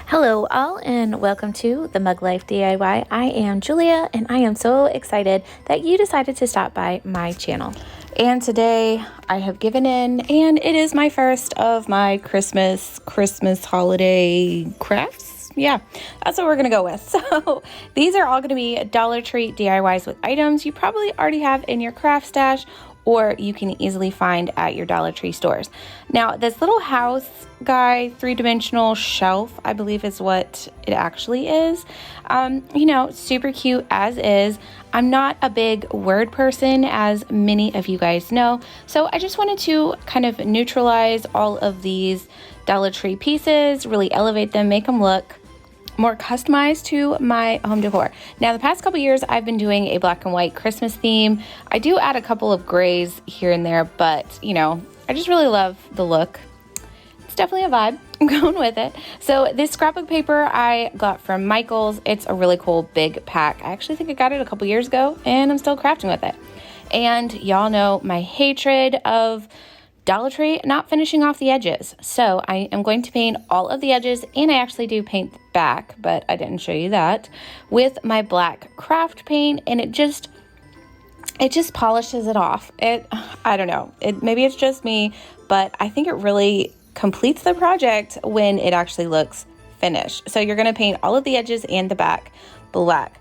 Hello all and welcome to the Mug Life DIY. I am Julia and I am so excited that you decided to stop by my channel. And today I have given in and it is my first of my Christmas holiday crafts. Yeah, that's what we're gonna go with. So these are all gonna be Dollar Tree DIYs with items you probably already have in your craft stash or you can easily find at your Dollar Tree stores. Now, this little house guy, three-dimensional shelf, I believe is what it actually is. You know, super cute as is. I'm not a big word person, as many of you guys know, so I just wanted to kind of neutralize all of these Dollar Tree pieces, really elevate them, make them look more customized to my home decor. Now, the past couple years, I've been doing a black and white Christmas theme. I do add a couple of grays here and there, but you know, I just really love the look. It's definitely a vibe. I'm going with it. So this scrapbook paper I got from Michael's. It's a really cool big pack. I actually think I got it a couple years ago and I'm still crafting with it. And y'all know my hatred of Dollar Tree not finishing off the edges. So I am going to paint all of the edges, and I actually do paint the back, but I didn't show you that, with my black craft paint, and it just polishes it off. I don't know, maybe it's just me, but I think it really completes the project when it actually looks finished. So you're going to paint all of the edges and the back black.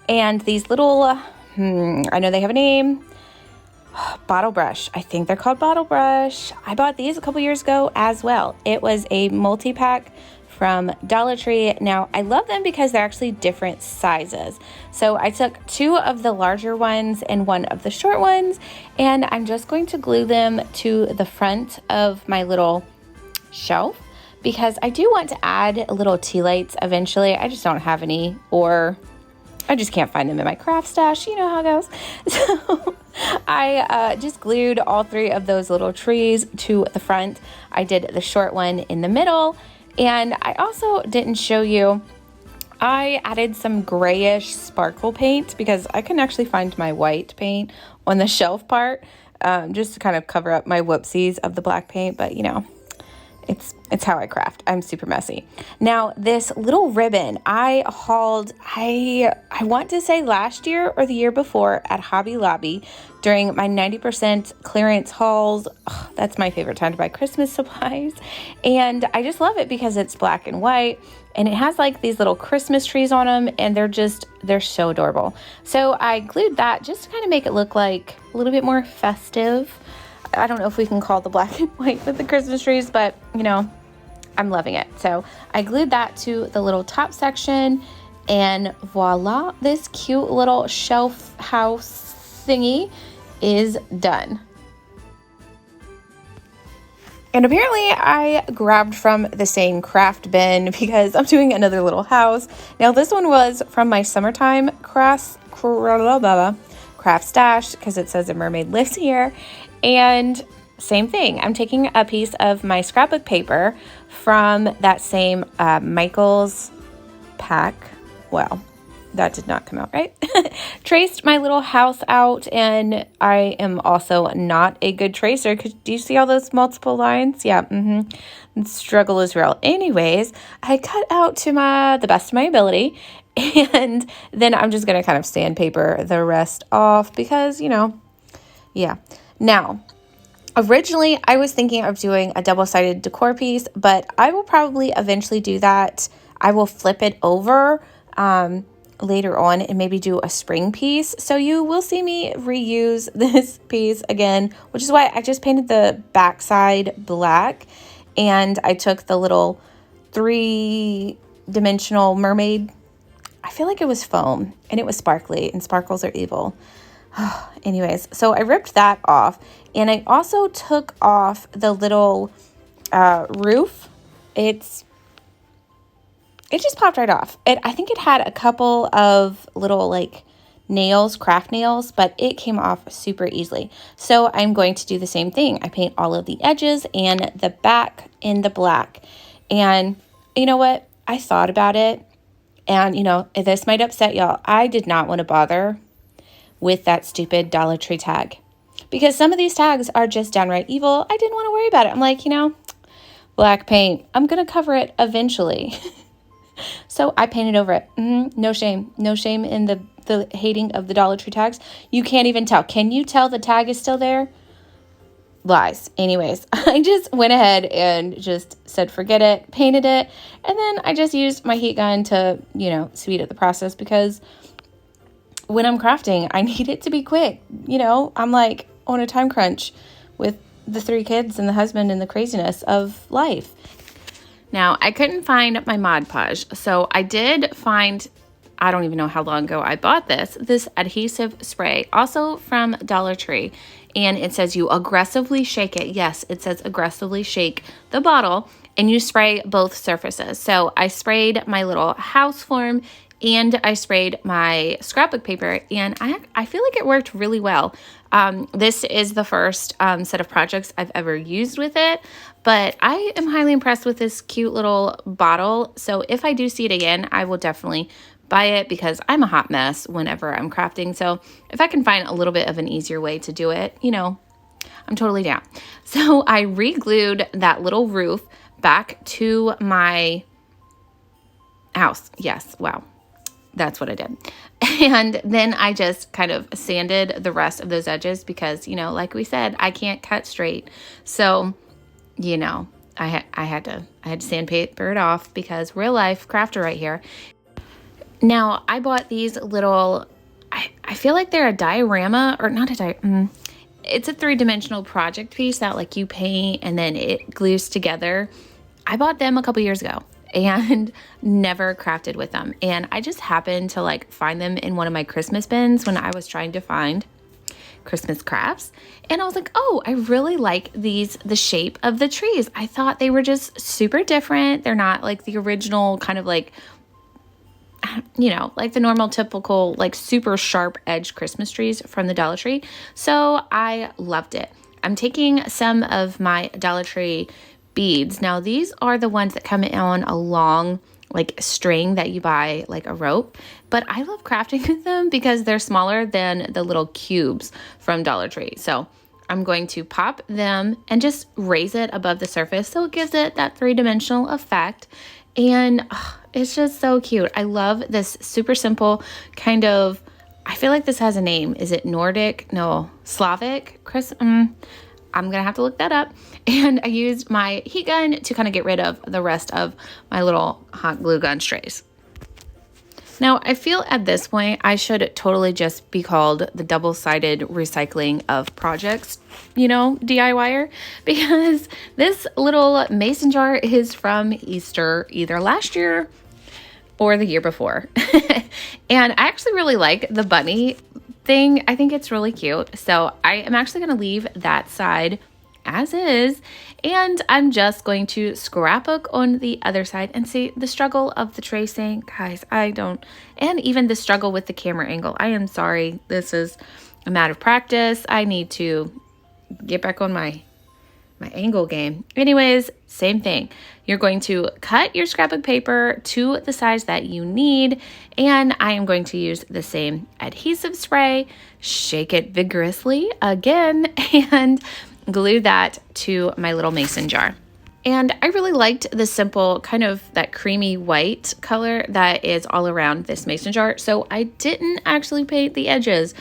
And these little I know they have a name, bottle brush. I think they're called bottle brush. I bought these a couple years ago as well. It was a multi-pack from Dollar Tree. Now, I love them because they're actually different sizes. So I took two of the larger ones and one of the short ones, and I'm just going to glue them to the front of my little shelf because I do want to add little tea lights eventually. I just don't have any, or I just can't find them in my craft stash. You know how it goes. So I just glued all three of those little trees to the front. I did the short one in the middle. And I also didn't show you, I added some grayish sparkle paint because I couldn't actually find my white paint on the shelf part, just to kind of cover up my whoopsies of the black paint. But you know, it's how I craft. I'm super messy. Now, this little ribbon I hauled, I want to say last year or the year before at Hobby Lobby during my 90% clearance hauls. Oh, that's my favorite time to buy Christmas supplies. And I just love it because it's black and white and it has like these little Christmas trees on them, and they're so adorable. So I glued that just to kind of make it look like a little bit more festive. I don't know if we can call the black and white with the Christmas trees, but you know, I'm loving it. So I glued that to the little top section, and voila, this cute little shelf house thingy is done. And apparently I grabbed from the same craft bin because I'm doing another little house. Now this one was from my summertime craft stash because it says a mermaid lives here. And same thing, I'm taking a piece of my scrapbook paper from that same Michael's pack. Well, that did not come out right. Traced my little house out, and I am also not a good tracer. Do you see all those multiple lines? Yeah, struggle is real. Anyways, I cut out to the best of my ability, and then I'm just going to kind of sandpaper the rest off because, you know, yeah. Now, originally I was thinking of doing a double-sided decor piece, but I will probably eventually do that. I will flip it over later on and maybe do a spring piece. So you will see me reuse this piece again, which is why I just painted the backside black, and I took the little three-dimensional mermaid. I feel like it was foam and it was sparkly, and sparkles are evil. Anyways, so I ripped that off, and I also took off the little roof. It just popped right off. I think it had a couple of little like nails, craft nails, but it came off super easily. So I'm going to do the same thing. I paint all of the edges and the back in the black. And you know what? I thought about it, and you know, this might upset y'all. I did not want to bother with that stupid Dollar Tree tag because some of these tags are just downright evil. I didn't want to worry about it. I'm like, you know, black paint, I'm gonna cover it eventually. So I painted over it. No shame. No shame in the hating of the Dollar Tree tags. You can't even tell. Can you tell the tag is still there? Lies. Anyways, I just went ahead and just said, forget it, painted it. And then I just used my heat gun to, you know, speed up the process, because when I'm crafting, I need it to be quick. You know, I'm like on a time crunch with the 3 kids and the husband and the craziness of life. Now, I couldn't find my Mod Podge, so I did find, I don't even know how long ago I bought this adhesive spray, also from Dollar Tree. And it says you aggressively shake it. Yes, it says aggressively shake the bottle, and you spray both surfaces. So I sprayed my little house form and I sprayed my scrapbook paper, and I feel like it worked really well. This is the first set of projects I've ever used with it, but I am highly impressed with this cute little bottle. So if I do see it again, I will definitely buy it, because I'm a hot mess whenever I'm crafting. So if I can find a little bit of an easier way to do it, you know, I'm totally down. So I re-glued that little roof back to my house. Yes, wow. That's what I did. And then I just kind of sanded the rest of those edges, because, you know, like we said, I can't cut straight. So, you know, I had to sandpaper it off, because real life crafter right here. Now, I bought these little, I feel like they're a diorama, or not a it's a 3-dimensional project piece that like you paint and then it glues together. I bought them a couple years ago and never crafted with them. And I just happened to like find them in one of my Christmas bins when I was trying to find Christmas crafts. And I was like, oh, I really like these, the shape of the trees. I thought they were just super different. They're not like the original kind of like, you know, like the normal typical like super sharp edge Christmas trees from the Dollar Tree. So I loved it. I'm taking some of my Dollar Tree beads. Now these are the ones that come on a long like string that you buy like a rope, but I love crafting with them because they're smaller than the little cubes from Dollar Tree. So I'm going to pop them and just raise it above the surface so it gives it that 3-dimensional effect. And it's just so cute. I love this super simple kind of, I feel like this has a name. Is it Nordic? No, Slavic? I'm going to have to look that up. And I used my heat gun to kind of get rid of the rest of my little hot glue gun strays. Now, I feel at this point, I should totally just be called the double-sided recycling of projects, you know, DIYer, because this little mason jar is from Easter, either last year or the year before. And I actually really like the bunny thing. I think it's really cute. So I am actually going to leave that side as is, and I'm just going to scrapbook on the other side. And see, the struggle of the tracing, guys, and even the struggle with the camera angle. I am sorry. This is a matter of practice. I need to get back on my angle game. Anyways, same thing. You're going to cut your scrapbook paper to the size that you need, and I am going to use the same adhesive spray, shake it vigorously again, and glue that to my little mason jar. And I really liked the simple kind of that creamy white color that is all around this mason jar. So I didn't actually paint the edges.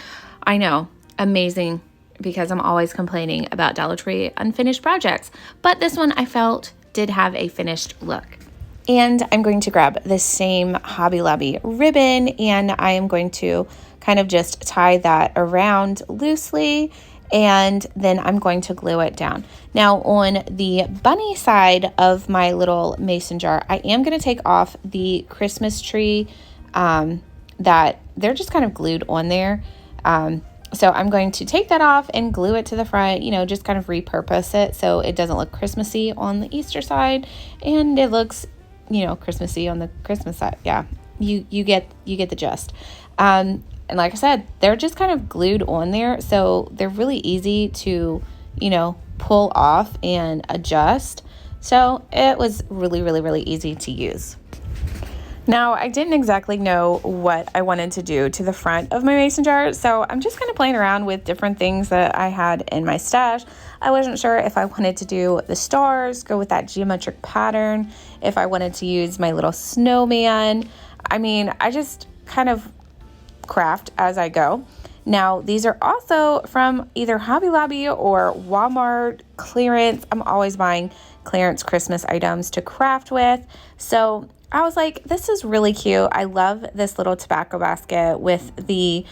I know, amazing, because I'm always complaining about Dollar Tree unfinished projects. But this one I felt did have a finished look. And I'm going to grab the same Hobby Lobby ribbon, and I am going to kind of just tie that around loosely, and then I'm going to glue it down. Now on the bunny side of my little mason jar, I am going to take off the Christmas tree that they're just kind of glued on there. So I'm going to take that off and glue it to the front, you know, just kind of repurpose it so it doesn't look Christmassy on the Easter side, and it looks, you know, Christmassy on the Christmas side. Yeah, you get the gist. And like I said, they're just kind of glued on there, so they're really easy to, you know, pull off and adjust. So it was really, really, really easy to use. Now, I didn't exactly know what I wanted to do to the front of my mason jar, so I'm just kind of playing around with different things that I had in my stash. I wasn't sure if I wanted to do the stars, go with that geometric pattern, if I wanted to use my little snowman. I mean, I just kind of craft as I go. Now, these are also from either Hobby Lobby or Walmart clearance. I'm always buying clearance Christmas items to craft with. So I was like, this is really cute. I love this little tobacco basket with the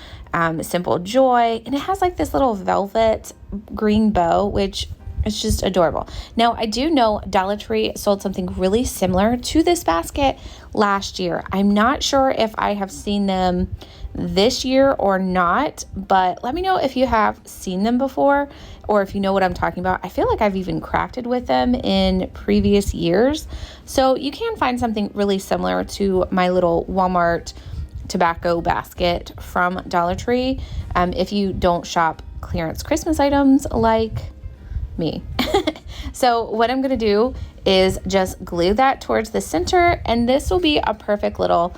simple joy. And it has like this little velvet green bow, which is just adorable. Now, I do know Dollar Tree sold something really similar to this basket last year. I'm not sure if I have seen them this year or not, but let me know if you have seen them before or if you know what I'm talking about. I feel like I've even crafted with them in previous years. So you can find something really similar to my little Walmart tobacco basket from Dollar Tree if you don't shop clearance Christmas items like me. So what I'm going to do is just glue that towards the center, and this will be a perfect little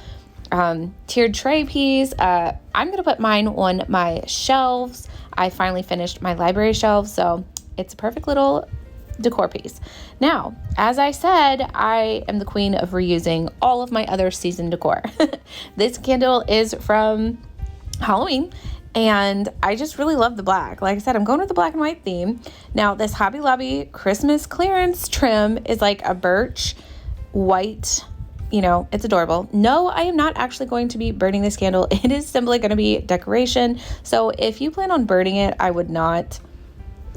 tiered tray piece. I'm going to put mine on my shelves. I finally finished my library shelves, so it's a perfect little decor piece. Now, as I said, I am the queen of reusing all of my other season decor. This candle is from Halloween, and I just really love the black. Like I said, I'm going with the black and white theme. Now, this Hobby Lobby Christmas clearance trim is like a birch white. You know, it's adorable. No, I am not actually going to be burning this candle. It is simply going to be decoration. So if you plan on burning it, I would not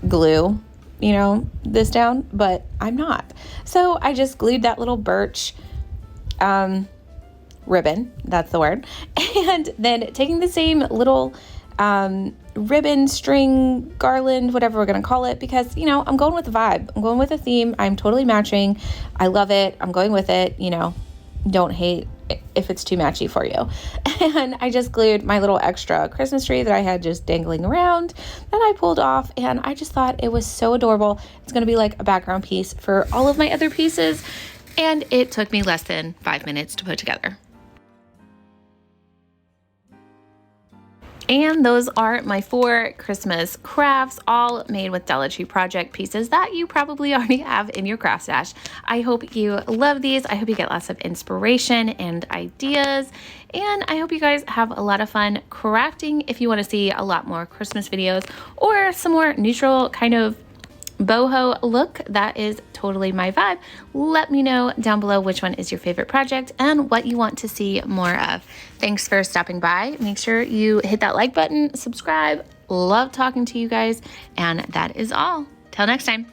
glue, you know, this down, but I'm not. So I just glued that little birch ribbon, that's the word. And then taking the same little ribbon, string, garland, whatever we're going to call it, because, you know, I'm going with the vibe. I'm going with a theme. I'm totally matching. I love it. I'm going with it, you know. Don't hate if it's too matchy for you. And I just glued my little extra Christmas tree that I had just dangling around that I pulled off, and I just thought it was so adorable. It's going to be like a background piece for all of my other pieces, and it took me less than 5 minutes to put together. And those are my 4 Christmas crafts, all made with Dollar Tree project pieces that you probably already have in your craft stash. I hope you love these. I hope you get lots of inspiration and ideas. And I hope you guys have a lot of fun crafting. If you want to see a lot more Christmas videos or some more neutral kind of boho look, that is totally my vibe. Let me know down below which one is your favorite project and what you want to see more of. Thanks for stopping by. Make sure you hit that like button, subscribe. Love talking to you guys, and that is all. Till next time.